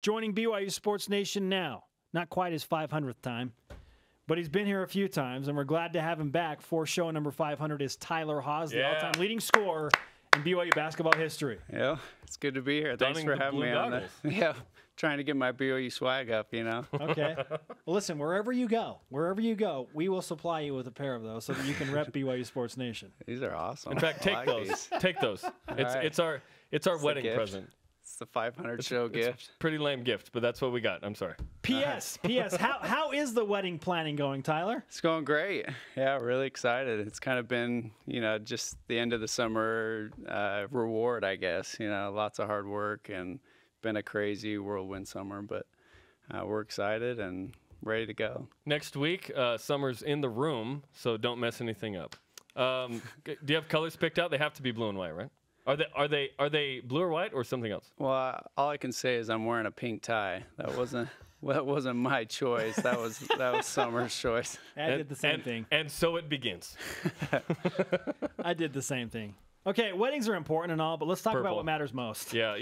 Joining BYU Sports Nation now. Not quite his 500th time, but he's been here a few times, and we're glad to have him back. For show number 500 is Tyler Haws, the all-time leading scorer in BYU basketball history. Yeah, it's good to be here. Thanks for having me on this. Yeah, trying to get my BYU swag up, you know. Okay. Well, listen, wherever you go, we will supply you with a pair of those so that you can rep BYU Sports Nation. These are awesome. In fact, take those. Take those. It's our wedding present. It's the 500 show gift. It's a pretty lame gift, but that's what we got. I'm sorry. P.S. How is the wedding planning going, Tyler? It's going great. Yeah, really excited. It's kind of been, just the end of the summer reward, I guess. Lots of hard work and been a crazy whirlwind summer, but we're excited and ready to go. Next week, summer's in the room, so don't mess anything up. Do you have colors picked out? They have to be blue and white, right? Are they blue or white or something else? Well, all I can say is I'm wearing a pink tie. That wasn't my choice. That was Summer's choice. I did the same thing. And so it begins. I did the same thing. Okay, weddings are important and all, but let's talk about what matters most. Yeah.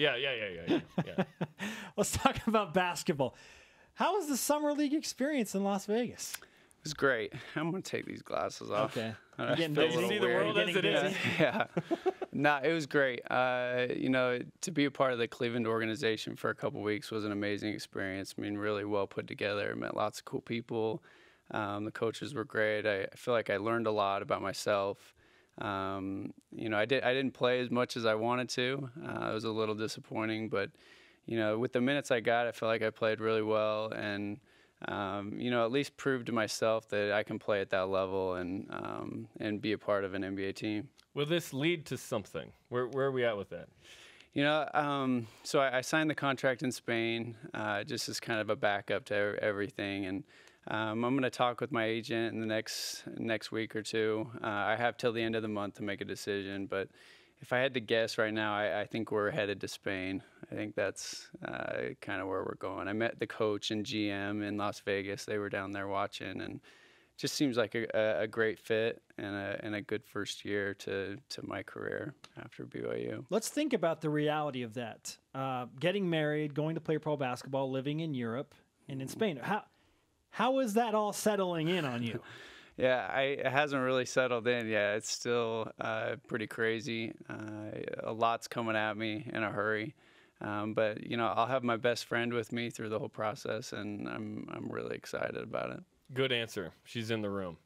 Let's talk about basketball. How was the summer league experience in Las Vegas? It was great. I'm going to take these glasses off. Okay. Did you see the world as it is? Yeah. No, it was great. To be a part of the Cleveland organization for a couple weeks was an amazing experience. I mean, really well put together. Met lots of cool people. The coaches were great. I feel like I learned a lot about myself. I didn't play as much as I wanted to. It was a little disappointing, but with the minutes I got, I feel like I played really well and at least proved to myself that I can play at that level and be a part of an NBA team. Will this lead to something? Where are we at with that? So I signed the contract in Spain just as kind of a backup to everything, and I'm going to talk with my agent in the next week or two. I have till the end of the month to make a decision, but if I had to guess right now, I think we're headed to Spain. I think that's kind of where we're going. I met the coach and GM in Las Vegas. They were down there watching, and just seems like a great fit and a good first year to my career after BYU. Let's think about the reality of that. Getting married, going to play pro basketball, living in Europe and in Spain. How is that all settling in on you? Yeah, it hasn't really settled in yet. It's still pretty crazy. A lot's coming at me in a hurry. But I'll have my best friend with me through the whole process, and I'm really excited about it. Good answer. She's in the room.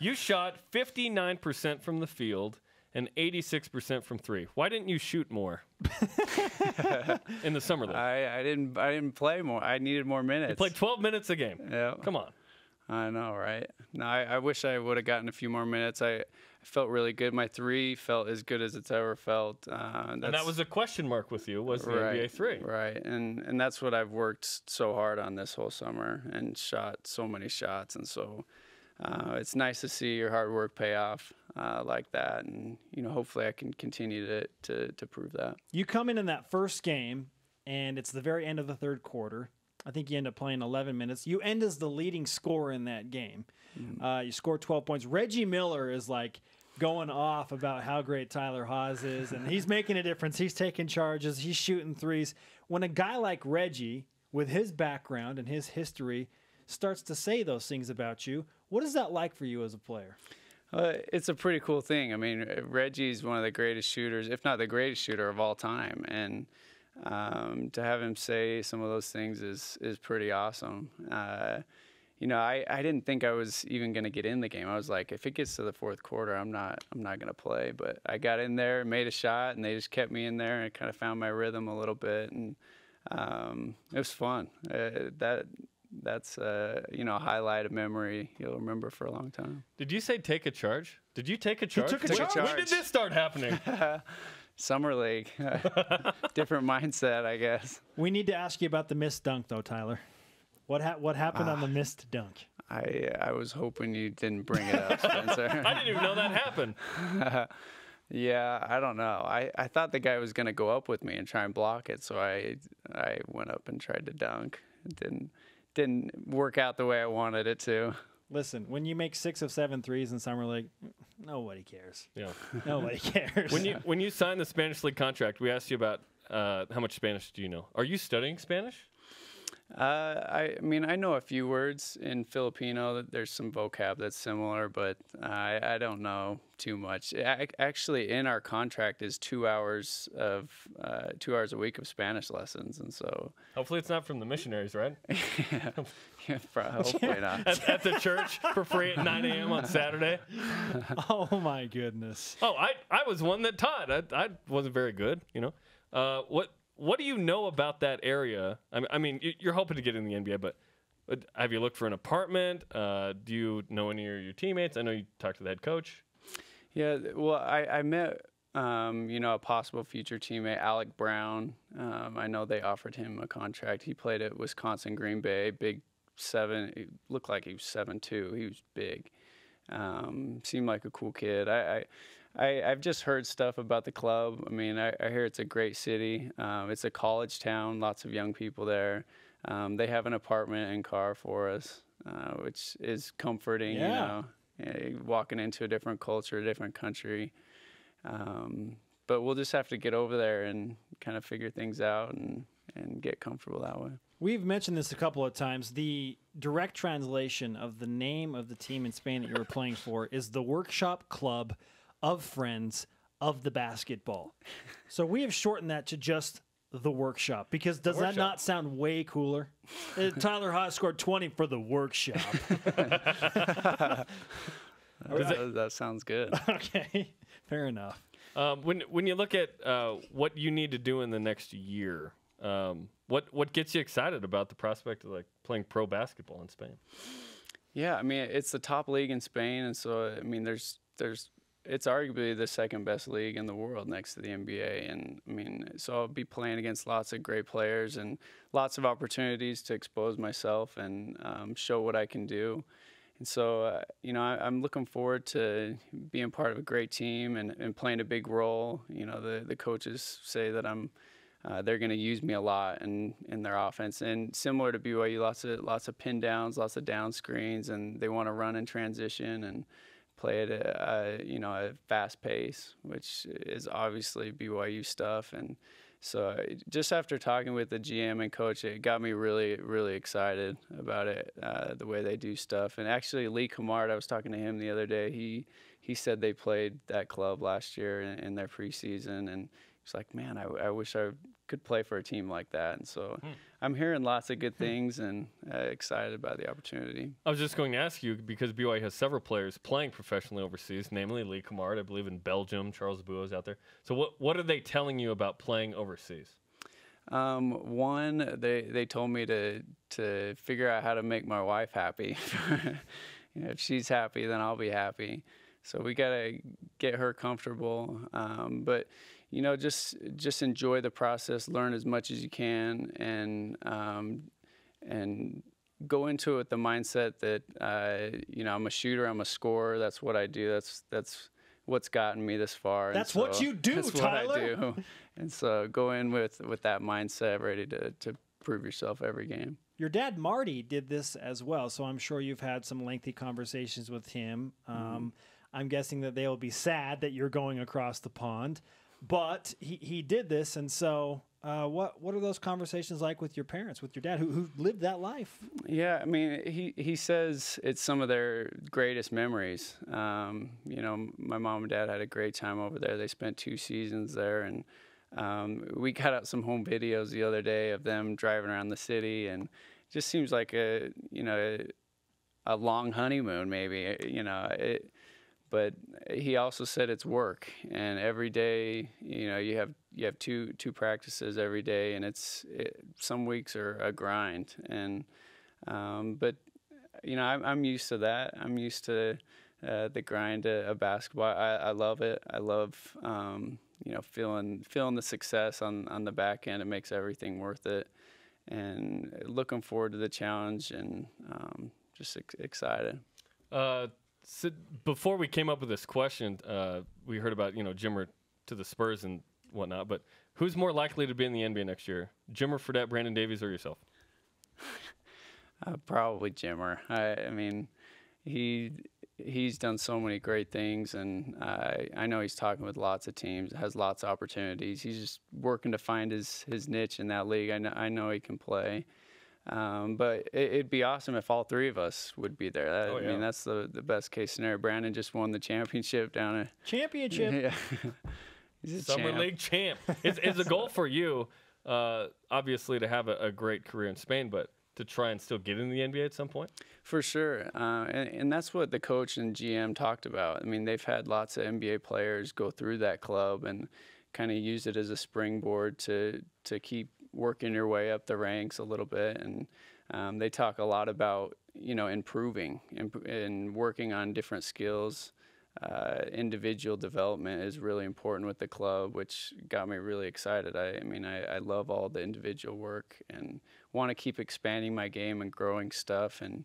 You shot 59% from the field and 86% from three. Why didn't you shoot more in the summer league? I didn't play more. I needed more minutes. You played 12 minutes a game. Yeah. Come on. I know, right? No, I wish I would have gotten a few more minutes. I felt really good. My three felt as good as it's ever felt. And that was a question mark with you, was the NBA three. Right, and that's what I've worked so hard on this whole summer and shot so many shots. And so it's nice to see your hard work pay off like that. And, hopefully I can continue to prove that. You come in that first game, and it's the very end of the third quarter. I think you end up playing 11 minutes. You end as the leading scorer in that game. You score 12 points. Reggie Miller is going off about how great Tyler Haws is, and he's making a difference. He's taking charges. He's shooting threes. When a guy like Reggie, with his background and his history, starts to say those things about you, what is that like for you as a player? It's a pretty cool thing. I mean, Reggie's one of the greatest shooters, if not the greatest shooter of all time, and to have him say some of those things is pretty awesome. I didn't think I was even going to get in the game. I was like, if it gets to the fourth quarter, I'm not going to play. But I got in there, made a shot, and they just kept me in there, and I kind of found my rhythm a little bit, and it was fun. That's a highlight of memory you'll remember for a long time. Did you say take a charge? Did you take a charge? You took a charge. When did this start happening? Summer league. Different mindset, I guess. We need to ask you about the missed dunk, though, Tyler. What happened on the missed dunk? I was hoping you didn't bring it up, Spencer. I didn't even know that happened. Yeah, I don't know. I thought the guy was going to go up with me and try and block it, so I went up and tried to dunk. It didn't work out the way I wanted it to. Listen, when you make 6 of 7 threes in summer league, nobody cares. Yeah, nobody cares. When you signed the Spanish league contract, we asked you about how much Spanish do you know? Are you studying Spanish? I mean, I know a few words in Filipino. There's some vocab that's similar, but I don't know too much. Actually, in our contract is 2 hours of 2 hours a week of Spanish lessons, and so Hopefully it's not from the missionaries, right? yeah, hopefully not. At the church for free at 9 a.m. on Saturday. Oh my goodness. Oh, I was one that taught. I wasn't very good, you know. What do you know about that area? I mean, you're hoping to get in the NBA, but have you looked for an apartment? Do you know any of your teammates? I know you talked to the head coach. Yeah, well, I met, you know, a possible future teammate, Alec Brown. I know they offered him a contract. He played at Wisconsin Green Bay, big 7. He looked like he was 7'2". He was big. Seemed like a cool kid. I've just heard stuff about the club. I mean, I hear it's a great city. It's a college town, lots of young people there. They have an apartment and car for us, which is comforting, you know, walking into a different culture, a different country. But we'll just have to get over there and kind of figure things out and get comfortable that way. We've mentioned this a couple of times. The direct translation of the name of the team in Spain that you were playing for is the Workshop Club of Friends of the Basketball. So we have shortened that to just the Workshop, because does that not sound way cooler? Tyler Haws scored 20 for the Workshop. That sounds good. Okay, fair enough. When you look at what you need to do in the next year, what gets you excited about the prospect of like playing pro basketball in Spain? Yeah, I mean, it's the top league in Spain, and so I mean, it's arguably the second best league in the world next to the NBA. And I mean, so I'll be playing against lots of great players and lots of opportunities to expose myself and show what I can do. And so, you know, I'm looking forward to being part of a great team and playing a big role. You know, the coaches say that they're going to use me a lot in their offense. And similar to BYU, lots of pin downs, lots of down screens, and they want to run in transition and play at a fast pace, which is obviously BYU stuff. And so just after talking with the GM and coach, it got me really, really excited about it, the way they do stuff. And actually, Lee Camard, I was talking to him the other day. He said they played that club last year in their preseason, and he's like, man, I wish I could play for a team like that. And so I'm hearing lots of good things and excited about the opportunity. I was just going to ask you, because BYU has several players playing professionally overseas, namely Lee Camard, I believe in Belgium, Charles Buo's out there. So what are they telling you about playing overseas? One, they told me to figure out how to make my wife happy. You know, if she's happy, then I'll be happy. So we got to get her comfortable. But you know, just enjoy the process, learn as much as you can, and go into it with the mindset that you know, I'm a shooter, I'm a scorer. That's what I do. That's what's gotten me this far. That's what you do, that's Tyler. What I do. And so go in with that mindset, ready to prove yourself every game. Your dad, Marty, did this as well, so I'm sure you've had some lengthy conversations with him. I'm guessing that they'll be sad that you're going across the pond. But he did this, and so what are those conversations like with your parents, with your dad, who lived that life? Yeah, I mean, he says it's some of their greatest memories. You know, my mom and dad had a great time over there. They spent 2 seasons there, and we got out some home videos the other day of them driving around the city, and it just seems like a long honeymoon, maybe. You know, but he also said it's work, and every day, you know, you have two practices every day, and some weeks are a grind. And but you know, I'm used to that. I'm used to the grind of basketball. I love it. I love you know, feeling the success on the back end. It makes everything worth it, and looking forward to the challenge, and just excited. So before we came up with this question, we heard about, you know, Jimmer to the Spurs and whatnot, but who's more likely to be in the NBA next year? Jimmer Fredette, Brandon Davies, or yourself? Probably Jimmer. I mean, he he's done so many great things, and I know he's talking with lots of teams, has lots of opportunities. He's just working to find his niche in that league. I know he can play. But it'd be awesome if all three of us would be there. I mean, that's the best case scenario. Brandon just won the championship down at championship. Yeah. He's a Summer champ. League champ. It's a goal for you, obviously, to have a great career in Spain, but to try and still get in the NBA at some point? For sure. And that's what the coach and GM talked about. I mean, they've had lots of NBA players go through that club and kind of use it as a springboard to keep working your way up the ranks a little bit. And they talk a lot about, improving and working on different skills. Individual development is really important with the club, which got me really excited. I love all the individual work and want to keep expanding my game and growing stuff and,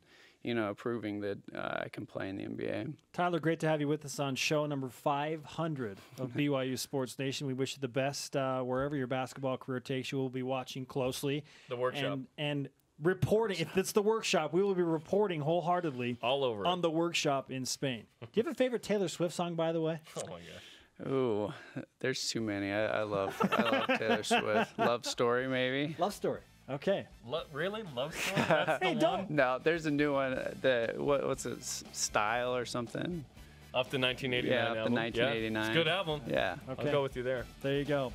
proving that I can play in the NBA. Tyler, great to have you with us on show number 500 of BYU Sports Nation. We wish you the best wherever your basketball career takes you. We'll be watching closely. The workshop. And reporting. If it's the workshop, we will be reporting wholeheartedly all over on the workshop in Spain. Do you have a favorite Taylor Swift song, by the way? Oh, my gosh. Ooh, there's too many. I love Taylor Swift. Love Story, maybe. Love Story. Okay. Really? Love Story? That's the one? No, there's a new one. What's it? Style or something? Off the 1989 Yeah, album. the 1989. Yeah, it's a good album. Yeah. Okay. I'll go with you there. There you go.